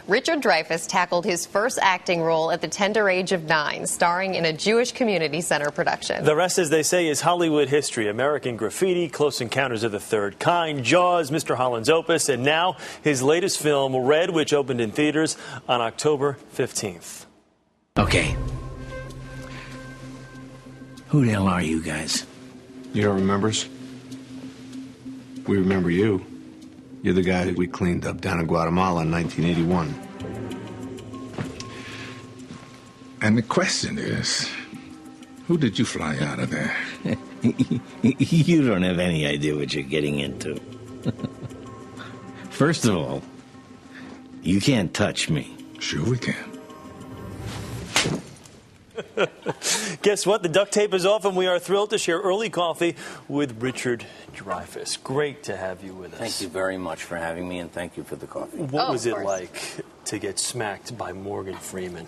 Richard Dreyfuss tackled his first acting role at the tender age of 9, starring in a Jewish Community Center production. The rest, as they say, is Hollywood history. American Graffiti, Close Encounters of the Third Kind, Jaws, Mr. Holland's Opus, and now his latest film, Red, which opened in theaters on October 15th. Okay. Who the hell are you guys? You don't remember us? We remember you. You're the guy that we cleaned up down in Guatemala in 1981. And the question is, who did you fly out of there? You don't have any idea what you're getting into. First of all, you can't touch me. Sure we can. Guess what? The duct tape is off, and we are thrilled to share early coffee with Richard Dreyfuss. Great to have you with us. Thank you very much for having me, and thank you for the coffee. What was it like to get smacked by Morgan Freeman?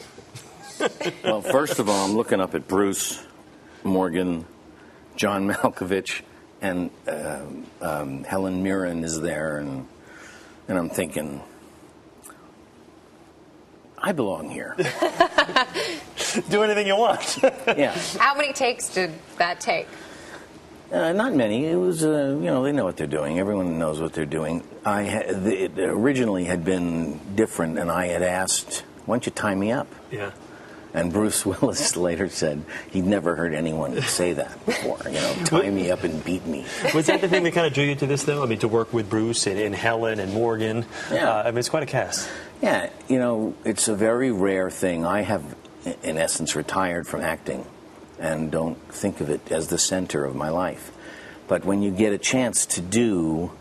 Well, first of all, I'm looking up at Bruce, Morgan, John Malkovich, and Helen Mirren is there, and I'm thinking, I belong here. Do anything you want. Yeah. How many takes did that take? Not many. It was, they know what they're doing. Everyone knows what they're doing. It originally had been different, and I had asked, why don't you tie me up? Yeah. And Bruce Willis later said he'd never heard anyone say that before, tie me up and beat me. Was that the thing that kind of drew you to this, though? I mean, to work with Bruce and Helen and Morgan. Yeah. I mean, it's quite a cast. Yeah, it's a very rare thing. I have, in essence, retired from acting and don't think of it as the center of my life. But when you get a chance to do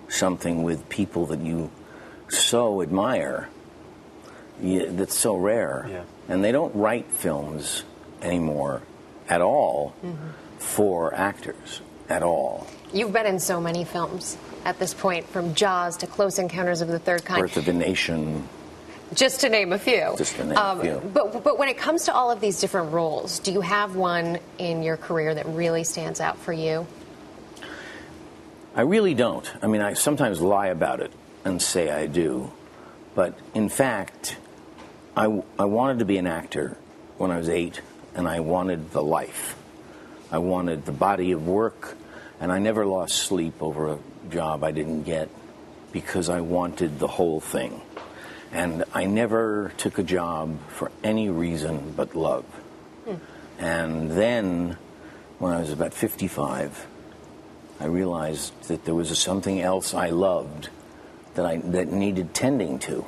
something with people that you so admire, that's so rare. Yeah. And they don't write films anymore at all for actors, at all. You've been in so many films at this point, from Jaws to Close Encounters of the Third Kind. Birth of a Nation. Just to name a few. Just to name a few. But when it comes to all of these different roles, do you have one in your career that really stands out for you? I really don't. I mean, I sometimes lie about it and say I do. But in fact, I wanted to be an actor when I was 8, and I wanted the life. I wanted the body of work, and I never lost sleep over a job I didn't get because I wanted the whole thing. And I never took a job for any reason but love. And then, when I was about 55, I realized that there was something else I loved that needed tending to,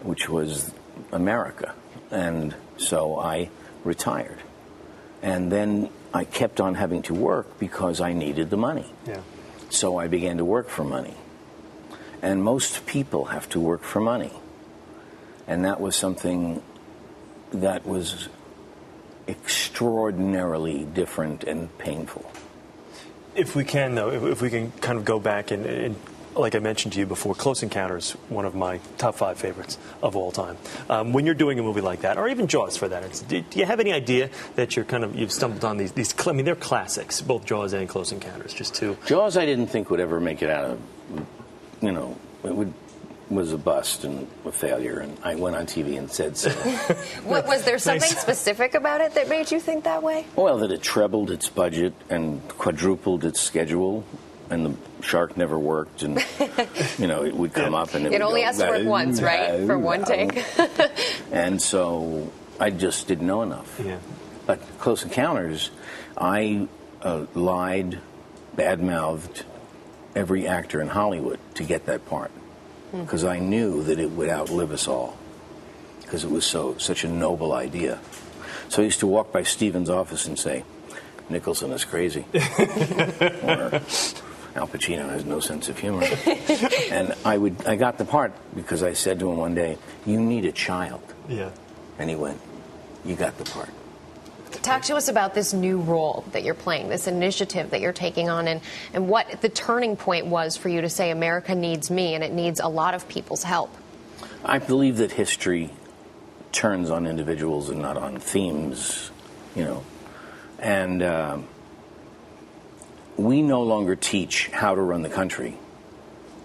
which was America. And so I retired. And then I kept on having to work because I needed the money. Yeah. So I began to work for money. And most people have to work for money. And that was something that was extraordinarily different and painful. If we can, though, if we can kind of go back and like I mentioned to you before, Close Encounters, one of my top 5 favorites of all time. When you're doing a movie like that, or even Jaws for that, do you have any idea that you've stumbled on these? I mean, they're classics, both Jaws and Close Encounters. Just two. Jaws, I didn't think would ever make it out of. Was a bust and a failure, and I went on TV and said so. Was there something specific about it that made you think that way? Well, that it trebled its budget and quadrupled its schedule, and the shark never worked, and it would come up and it only has to work once, right? For one take. And so I just didn't know enough. Yeah. But Close Encounters, I lied, badmouthed every actor in Hollywood to get that part, because I knew that it would outlive us all, because it was such a noble idea. So I used to walk by Steven's office and say, Nicholson is crazy. Or Al Pacino has no sense of humor. And I got the part because I said to him one day, you need a child. Yeah. And he went, you got the part. Talk to us about this new role that you're playing, this initiative that you're taking on, and what the turning point was for you to say America needs me and it needs a lot of people's help. I believe that history turns on individuals and not on themes, And we no longer teach how to run the country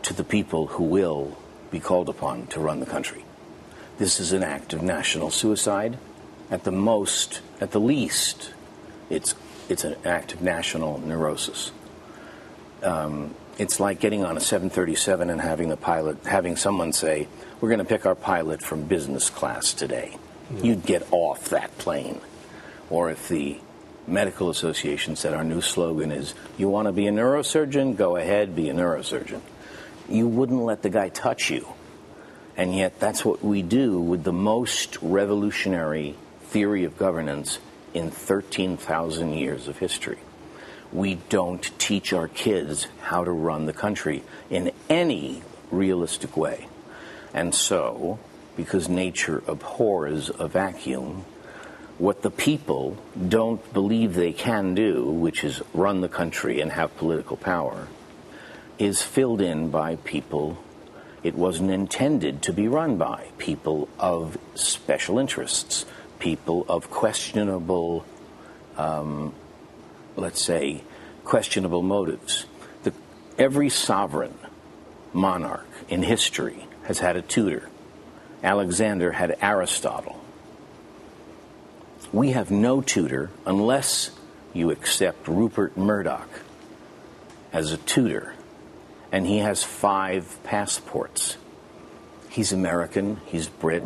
to the people who will be called upon to run the country. this is an act of national suicide. At the least, it's an act of national neurosis. It's like getting on a 737 and having someone say, "We're going to pick our pilot from business class today." You'd get off that plane. Or if the medical association said our new slogan is, "You want to be a neurosurgeon? Go ahead, be a neurosurgeon." You wouldn't let the guy touch you. And yet that's what we do with the most revolutionary theory of governance in 13,000 years of history. We don't teach our kids how to run the country in any realistic way. And so, because nature abhors a vacuum, what the people don't believe they can do, which is run the country and have political power, is filled in by people it wasn't intended to be run by, people of special interests, people of questionable, let's say, questionable motives. Every sovereign monarch in history has had a tutor. Alexander had Aristotle. We have no tutor unless you accept Rupert Murdoch as a tutor. And he has 5 passports. He's American, he's Brit,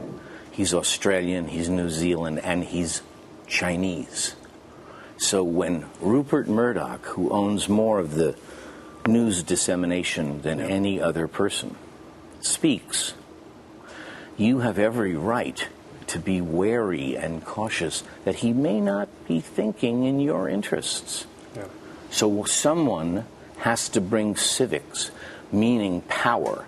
he's Australian, he's New Zealand, and he's Chinese. So when Rupert Murdoch, who owns more of the news dissemination than any other person, speaks, you have every right to be wary and cautious that he may not be thinking in your interests. Yeah. So someone has to bring civics, meaning power.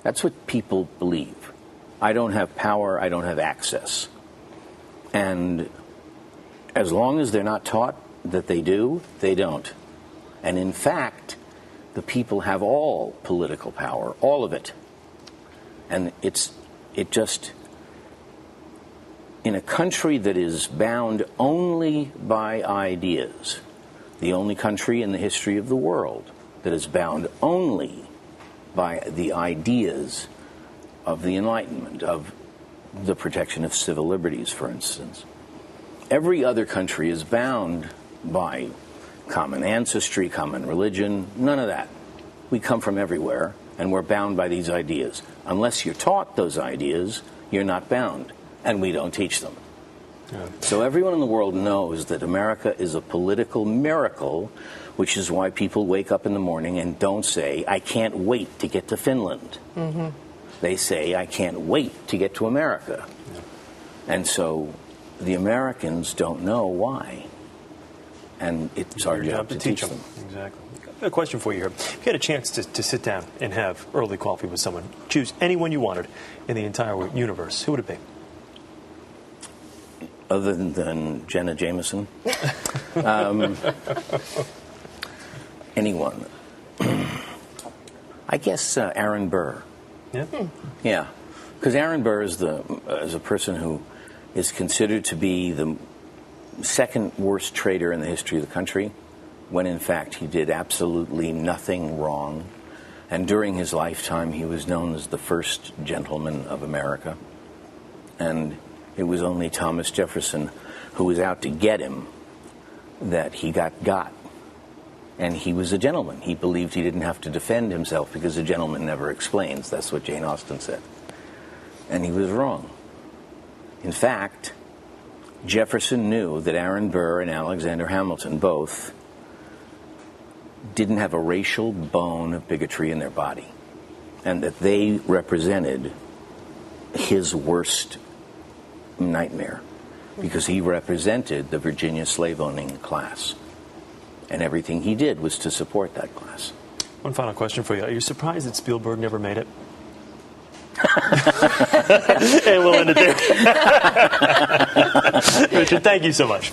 That's what people believe. I don't have power, I don't have access. And as long as they're not taught that they do, they don't. And in fact, the people have all political power, all of it. And it just, in a country that is bound only by ideas, the only country in the history of the world that is bound only by the ideas of the Enlightenment, of the protection of civil liberties, for instance. Every other country is bound by common ancestry, common religion, none of that. We come from everywhere, and we're bound by these ideas. Unless you're taught those ideas, you're not bound, and we don't teach them. Yeah. So everyone in the world knows that America is a political miracle, which is why people wake up in the morning and don't say, "I can't wait to get to Finland." Mm-hmm. They say, "I can't wait to get to America." Yeah. And so the Americans don't know why. And it's our job to teach them. Exactly. A question for you here. If you had a chance to sit down and have early coffee with someone, choose anyone you wanted in the entire universe, who would it be? Other than Jenna Jameson? Anyone. I guess Aaron Burr. Yeah? Yeah. Because Aaron Burr is a person who is considered to be the second worst traitor in the history of the country, when in fact he did absolutely nothing wrong. And during his lifetime, he was known as the first gentleman of America. And it was only Thomas Jefferson, who was out to get him, that he got. And he was a gentleman. He believed he didn't have to defend himself because a gentleman never explains. That's what Jane Austen said. And he was wrong. In fact, Jefferson knew that Aaron Burr and Alexander Hamilton both didn't have a racial bone of bigotry in their body, and that they represented his worst nightmare, because he represented the Virginia slave-owning class, and everything he did was to support that class. One final question for you. Are you surprised that Spielberg never made it? And we'll end it there. Richard, thank you so much.